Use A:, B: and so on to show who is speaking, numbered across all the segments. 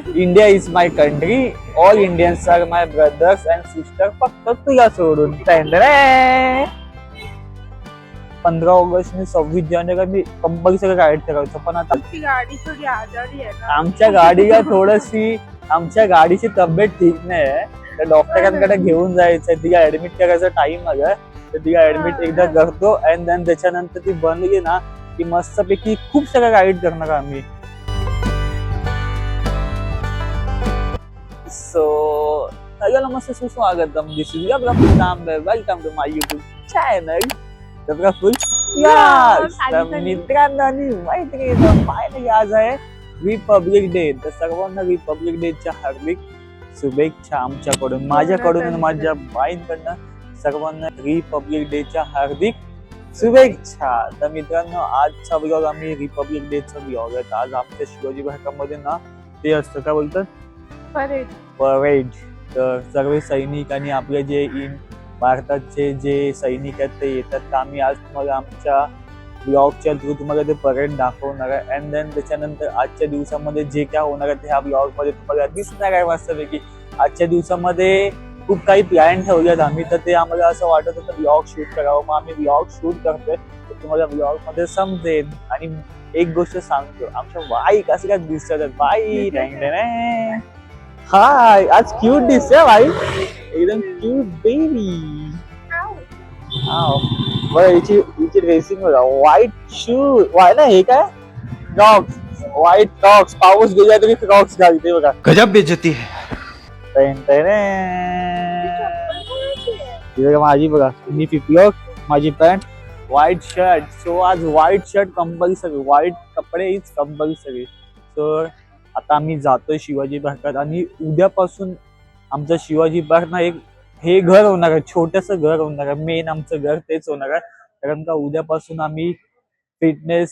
A: India is my country, all Indians are my brothers and sister, फक्त तुला सोडून. 15 August आणि 26 जानेवारी मी कंपल्सरी राईड करायचो, पण आता
B: गाडी थोडी आजारी आहे ना.
A: आमच्या गाडीची तब्येत ठीक नाही आहे, तर डॉक्टरांकडे घेऊन जायचंय. तिला ऍडमिट करायचा टाइम आला, तर तिला ऍडमिट एकदा करतो आणि देन त्याच्यानंतर ती बनली ना की मस्तपैकी खूप सगळ्या राईड करणार आम्ही. सो सगळ्यांना मस्त सुस्वागतम. This is welcome to my YouTube channel. मित्रांनो आणि मैत्रिणींनो, फायनली आज आहे रिपब्लिक डे. तर सर्वांना रिपब्लिक डे च्या हार्दिक शुभेच्छा आमच्याकडून, माझ्याकडून आणि माझ्या बाईंकडनं सर्वांना रिपब्लिक डे च्या हार्दिक शुभेच्छा. तर मित्रांनो, आजचा ब्लॉग आम्ही रिपब्लिक डे चा ब्लॉग आहे. आज आमच्या शिवाजी पार्कामध्ये ना ते असतं, काय बोलतात, परेड. तर सर्व सैनिक आणि आपले जे भारताचे जे सैनिक आहेत ते येतात. तर आम्ही आज तुम्हाला आमच्या ब्लॉगच्या थ्रू तुम्हाला ते परेड दाखवणार आहे. अँड देन त्याच्यानंतर आजच्या दिवसामध्ये जे काय होणार आहे ते ह्या ब्लॉग मध्ये तुम्हाला दिसणार आहे. मस्तपैकी आजच्या दिवसामध्ये खूप काही प्लॅन ठेवलेत आम्ही, तर ते आम्हाला असं वाटत होतं ब्लॉग शूट करावं, मग आम्ही ब्लॉग शूट करतोय. तर तुम्हाला ब्लॉग मध्ये समजेल. आणि एक गोष्ट सांगतो, आमच्या बाई कसे काय दिसतात. बाई हाय, आज क्यूट दिसते बाई, एकदम क्यूट बेबी. हिची ड्रेसिंग बघा, व्हाईट शूज, ना हे काय क्रॉक्स, व्हाईट क्रॉक्स. पाऊस गेला तरी क्रॉक्स घालते बघा.
C: गजब बेइज्जती है.
A: माझी बघा, मी पिपलोक, माझी पॅन्ट, व्हाईट शर्ट. सो आज व्हाईट शर्ट कंपल्सरी, व्हाईट कपडे इज कंपल्सरी. सो आता आम्ही जातोय शिवाजी पार्कात आणि उद्यापासून आमचं शिवाजी पार्क ना एक हे घर होणार आहे, छोटस घर होणार आहे. मेन आमचं घर तेच होणार आहे, कारण का उद्यापासून आम्ही फिटनेस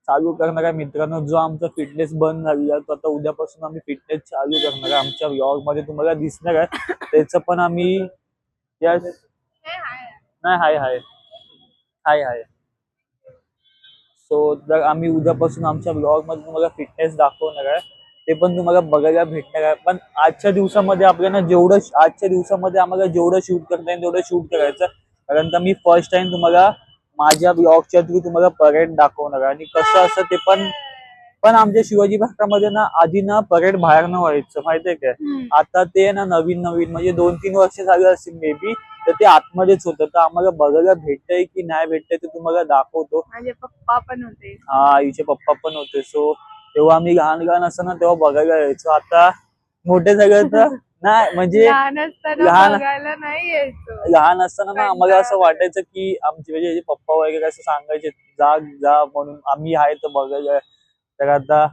A: चालू करणार आहे. मित्रांनो, जो आमचा फिटनेस बंद झालेला तो आता उद्यापासून आम्ही फिटनेस चालू करणार आहे. आमच्या व्लॉग मध्ये तुम्हाला दिसणार आहे, त्याचं पण आम्ही नाही हाय हाय हाय हाय. सो जर आम्ही उद्यापासून आमच्या ब्लॉग मध्ये तुम्हाला फिटनेस दाखवणार आहे, ते पण तुम्हाला बघायला भेटणार आहे. पण आजच्या दिवसामध्ये आपल्याला आजच्या दिवसामध्ये आम्हाला जेवढं शूट करता येईल तेवढं शूट करायचं, कारण का मी फर्स्ट टाइम तुम्हाला माझ्या ब्लॉगच्या थ्रू तुम्हाला परेड दाखवणार आहे. आणि कसं असं ते पण आमच्या शिवाजी पार्कामध्ये ना आधी ना परेड बाहेर न व्हायचं, माहितीये काय. आता ते ना नवीन म्हणजे 2-3 वर्ष झाले असतील मे बी, तर ते आतमध्येच होतं. तर आम्हाला बघायला भेटतंय की नाही भेटतंय ते तुम्हाला दाखवतो.
B: माझे पप्पा पण होते.
A: हा, हिचे पप्पा पण होते. सो तेव्हा आम्ही लहान असताना तेव्हा बघायला यायचो. आता मोठे झाले तर नाही, म्हणजे लहान असताना ना आम्हाला असं वाटायचं की आमचे म्हणजे पप्पा वगैरे असं सांगायचे जा म्हणून, आम्ही आहे तर बघायला. तर आता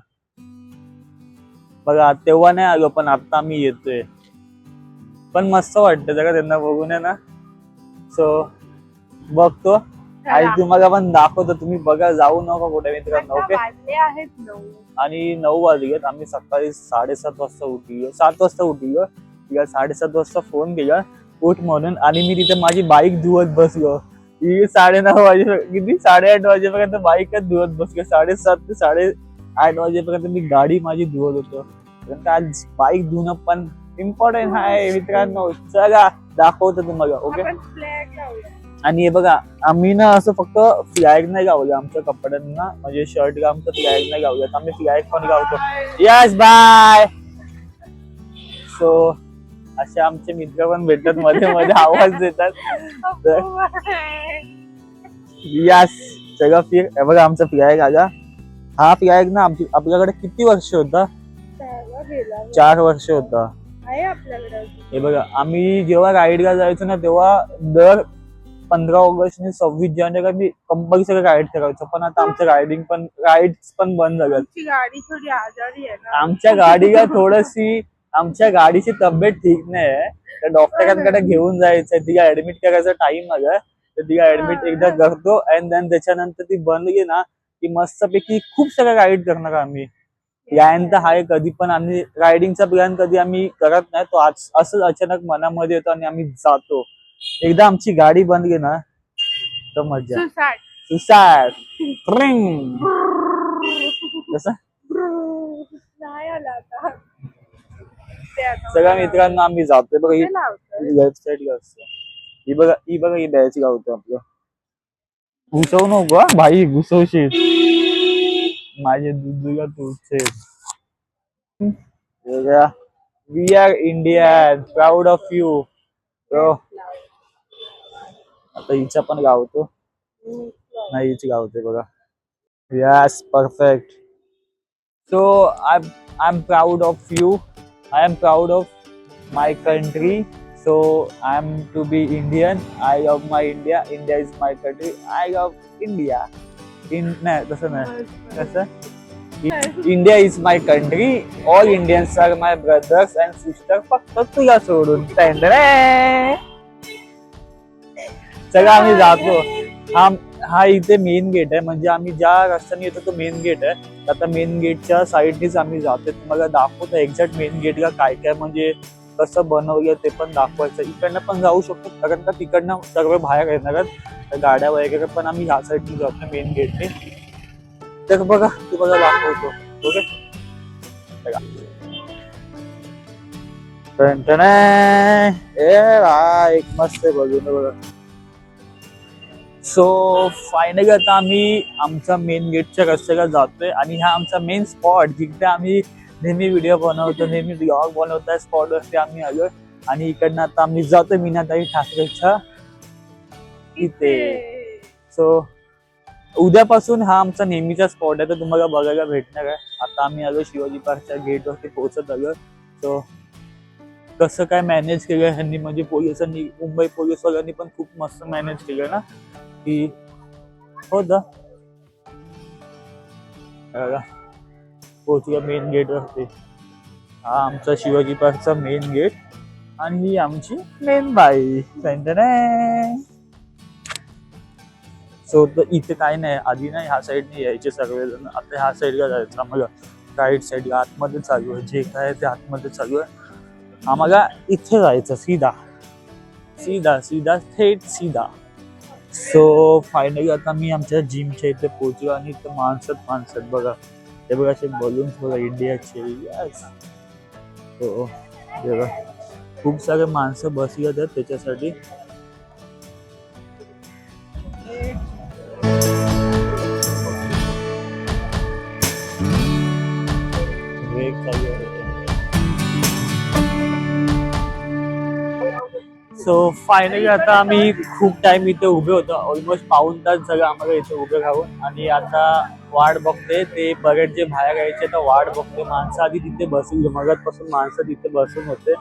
A: बघा, तेव्हा नाही आलो पण आता आम्ही येतोय. पण मस्त वाटतं जरा त्यांना बघून आहे ना. सो बघतो आणि तुम्हाला पण दाखवतो. तुम्ही बघा, जाऊ नका कुठे मित्रांनो. ओके. आणि 9 वाजलेत. आम्ही सकाळी 7:30 वाजता उठलो, 7 वाजता उठलो. तिला 7:30 वाजता फोन केला उठ म्हणून, आणि मी तिथे माझी बाईक धुवत बसलो. 9:30 किती 8:30 वाजेपर्यंत बाईकच धुवत बसलो. 7:30 ते 8:30 वाजेपर्यंत मी गाडी माझी धुवत होतो, कारण का आज बाईक धुणं पण इम्पॉर्टंट आहे मित्रांनो. चला दाखवतो तुम्हाला. ओके. आणि हे बघा, आम्ही ना असं फक्त फ्लॅग नाही गावलं आमच्या कपड्यांना, म्हणजे शर्टला आमचं फ्लॅग नाही गावलं, आम्ही फ्लॅग पण गावतो. Yes bye. सो असे आमचे मित्र पण भेटतात, मध्ये मध्ये आवाज देतात. यस, सगळं फिर बघा आमचा फ्लॅग आला. हा फ्लॅग ना आपल्याकडे किती वर्ष होता? 4 वर्ष होता. हे बघा, आम्ही जेव्हा राईडला जायचो ना तेव्हा दर 15 ऑगस्ट आणि 26 जानेवारी मी कंपल्सरी राईड करायचो, पण आता आमचं राईड्स पण बंद झाल्यात.
B: गाडी थोडी आजारी आहे ना.
A: आमच्या गाडीची तब्येत ठीक नाही आहे, तर डॉक्टरांकडे घेऊन जायचंय. तिला ऍडमिट करायचा टाइम आलाय, तर तिला ऍडमिट एकदा करतो आणि देन त्याच्यानंतर ती बनली ना की मस्तपैकी खूप सगळ्या राईड करणार आम्ही. प्लॅन तर आहे कधी पण, आणि रायडिंगचा प्लॅन कधी आम्ही करत नाही, तो आज असंच अचानक मनामध्ये येतो आणि आम्ही जातो. एकदा आमची गाडी बनली ना तर मजा. सुसाट कसं
B: नाही आला आता. इथे आता
A: सगळ्या मित्रांना आम्ही जातोय बघा. ही
B: कुठे लावतोय?
A: वेबसाईट असते ही बघा ही बॅच गावतो आपलं. घुसवू नको हा, भाई घुसवशील माझे दुधूला तुझे. We are Indian, proud of you bro. आता हिचा पण गावतो नाही, हिची गावते बघा. Yes perfect. So I am proud of you. I am proud of my country. So I am to be Indian. I love my India. India is my country. I love India. नाही तसं नाही. कसं? India is my country. All Indians are my brothers and sisters. फक्त तुला सोडून. सगळं आम्ही जातो. हा इथे मेन गेट आहे, म्हणजे आम्ही ज्या रस्त्याने येतो तो मेन गेट आहे. आता मेन गेटच्या साईडनीच आम्ही जातो. तुम्हाला दाखवतो एक्झॅक्ट मेन गेटला काय काय म्हणजे कसं बनवलं ते पण दाखवायचं. इकडनं पण जाऊ शकतो कारण का तिकडनं सर्व बाहेर येणार गाड्या वगैरे, पण आम्ही ह्या साईडने जातो मेन गेटने. तर बघा तुम्हाला दाखवतो. ओके एक मस्त बघून बघा. सो फायनली आता आम्ही आमच्या मेन गेटच्या रस्त्याला जातोय आणि हा आमचा मेन स्पॉट जिथे आम्ही नेहमी व्हिडिओ बनवतो, नेहमी ब्लॉग बनवतो. स्पॉट वरती आम्ही आलो आणि इकडनं आता आम्ही जातोय मीनाताई ठाकरेच्या इथे. सो उद्यापासून हा आमचा नेहमीचा स्पॉट आहे, तर तुम्हाला बघायला भेटणार आहे. आता आम्ही आलो शिवाजी पार्कच्या गेट वरती पोहोचत आलो. सो कसं काय मॅनेज केलं ह्यांनी, म्हणजे पोलिसांनी, मुंबई पोलीस वाल्यांनी पण खूप मस्त मॅनेज केलं ना की होतं. पोहोचूया मेन गेट वरती. हा आमचा शिवाजी पार्कचा मेन गेट आणि ही आमची मेन बाई. सो इथे काय नाही, आधी नाही ह्या साईडने यायचे सगळेजण. आता ह्या साईडला जायचं आम्हाला, राईट साईडला आतमध्ये चालू आहे. जे काय ते आतमध्ये चालू आहे. आम्हाला इथे जायचं सीधा सीधा सीधा थेट सीधा. सो फायनली आता मी आमच्या जिमच्या इथे पोहोचलो आणि इथे माणसं बघा. हे बघा असे बलून्स बघा इंडियाचे. यस. हो बघा खूप सारे माणसं बसली आहेत त्याच्यासाठी. सो फायनली आता आम्ही खूप टाइम इथे उभे होतो, ऑलमोस्ट पाऊण तास झालं आम्हाला इथे उभे राहून. आणि आता वाट बघते ते बरेच जे बाहेर यायचे तर वाट बघते. माणसं आधी तिथे बसून, मगाचपासून माणसं तिथे बसून होते.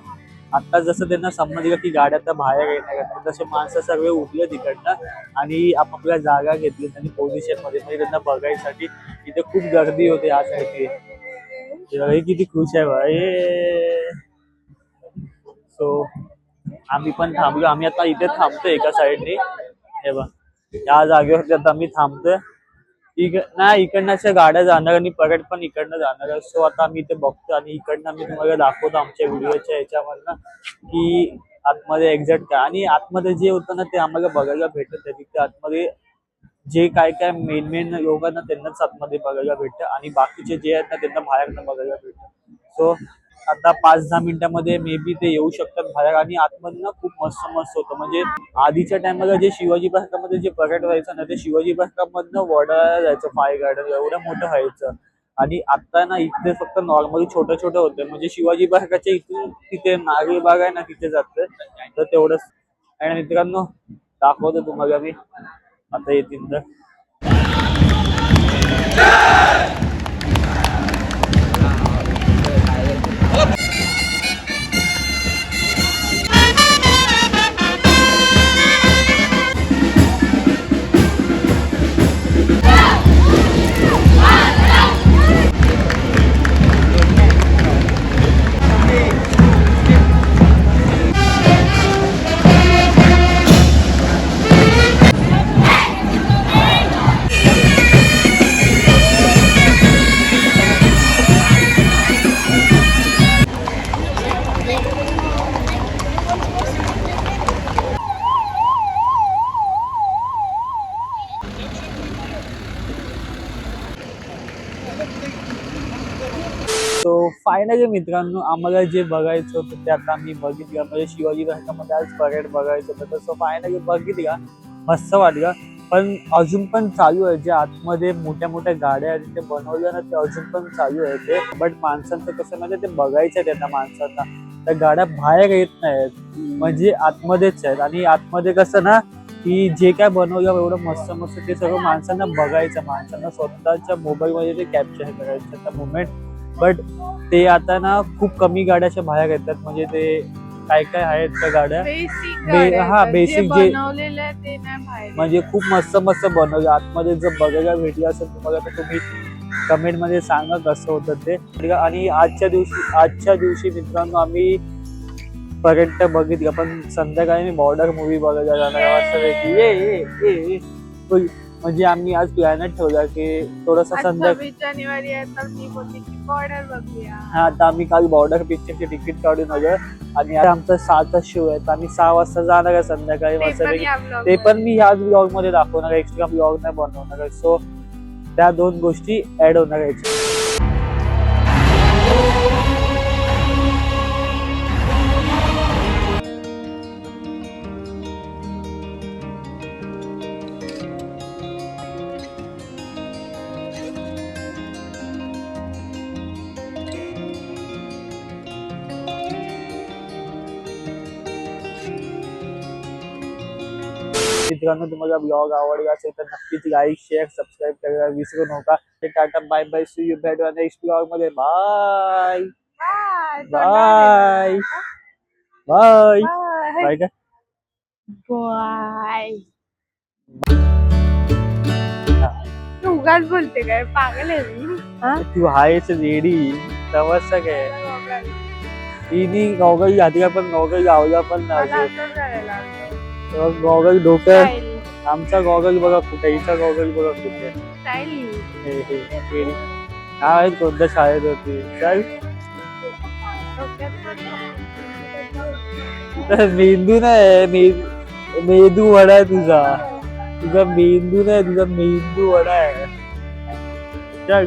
A: आता जसं त्यांना समजलं की गाड्या तर बाहेर येणार तसे माणसं सगळे उठले तिकडनं आणि आपापल्या जागा घेतली त्यांनी पोझिशन मध्ये, म्हणजे त्यांना बघायसाठी. इथे खूप गर्दी होते यासाठी. किती खुश आहे भाई. सो आम्ही पण थांबलो. आम्ही आता इथे थांबतोय एका साईडने. हे बघ या जागेवरती आता आम्ही थांबतोय. नाही इकडनं अशा गाड्या जाणार आणि परत पण इकडनं जाणार. सो आता आम्ही इथे बघतो आणि इकडनं मी तुम्हाला दाखवतो आमच्या व्हिडिओच्या याच्यामधनं की आतमध्ये एक्झॅक्ट काय. आणि आतमध्ये जे होतं ना ते आम्हाला बघायला भेटत आहे. तिथे आतमध्ये जे काय काय मेन लोकांना त्यांनाच आतमध्ये बघायला भेटतं आणि बाकीचे जे आहेत ना त्यांना बाहेरनं बघायला भेटतं. सो आता 5-10 मिनिटांमध्ये मे बी ते येऊ शकतात बाहेर. आणि आतमध्ये ना खूप मस्त होतं. म्हणजे आधीच्या टायमाला जे शिवाजी पार्कामध्ये जे परेड व्हायचं ना ते शिवाजी पार्कामधनं वडाळ्याला जायचं. फाय गार्डन एवढं मोठं व्हायचं. आणि आता ना इथे फक्त नॉर्मली छोटं होतं. म्हणजे शिवाजी पार्काच्या इथून तिथे नागरी बाग आहे ना तिथे जातंय. तर तेवढंच. आणि मित्रांनो दाखवतो तुम्हाला मी आता येतील तर. फायनली मित्रांनो आम्हाला जे बघायचं होतं ते आता आम्ही बघितलं. म्हणजे शिवाजी घाटामध्ये आज परेड बघायचं होतं, तसं फायनली बघितलं, मस्त वाटलं. पण अजून पण चालू आहे, जे आतमध्ये मोठ्या मोठ्या गाड्या आहेत ते बनवल्या ना, ते अजून पण चालू आहे ते. बट माणसांचं कसं म्हणजे ते बघायचं त्यांना, माणसांना त्या गाड्या बाहेर येत नाहीत, म्हणजे आतमध्येच आहेत. आणि आतमध्ये कसं ना की जे काय बनवलं एवढं मस्त मस्त ते सगळं माणसांना बघायचं, माणसांना स्वतःच्या मोबाईल मध्ये ते कॅप्चर करायचं त्या मुवमेंट. बट ते आता ना खूप कमी गाड्याच्या बाहेर येतात, म्हणजे ते काय काय आहेत त्या गाड्या बेसिक जे
B: बनवलेलं आहे ते नाही बाहेर.
A: म्हणजे खूप मस्त मस्त बनवलं. आतमध्ये जर बघायला भेटलं असेल तुम्हाला तर तुम्ही कमेंट मध्ये सांगा कसं होतं ते. आणि आजच्या दिवशी मित्रांनो आम्ही पर्यंत बघितलं, पण संध्याकाळी मी बॉर्डर मूवी बघायला जाणार वाजता. म्हणजे आम्ही आज प्लॅनच ठेवला की थोडस संध्याकाळी
B: जानेवारी आहे तर मी बोलते की बॉर्डर बघूया.
A: हा, आता आम्ही काल बॉर्डर पिक्चरची तिकीट काढून आलो आणि आज आमचा 6चा शो आहे, तर आम्ही 6 वाजता जाणार आहे संध्याकाळी वाजता. ते पण मी ह्याच ब्लॉग मध्ये दाखवणार, एक्स्ट्रा ब्लॉग नाही बनवणार आहे. सो त्या 2 गोष्टी ऍड होणार आहेत. मित्रांनो तुम्हाला ब्लॉग आवडला असेल तर नक्कीच लाईक शेअर सबस्क्राईब करायला विसरू नका. Tata bye bye, see you भेटू नेक्स्ट ब्लॉग मध्ये. बाय बाय बाय बाय का
B: बाय. तू उगाच बोलते काय, पागल आहे मी.
A: तू हायच रेडी समजतं काय. तिने गॉगल घातला पण गॉगल लावला पण गॉगल डोक्यात. आमचा गॉगल बघा कुठे, हिचा गॉगल बघा कुठे. काय कोणत्या शाळेत होती काय. मेंदू नाही, मेंदू वडा आहे तुझा. तुझा मेंदू नाही, तुझा मेंदू वडा आहे. चल.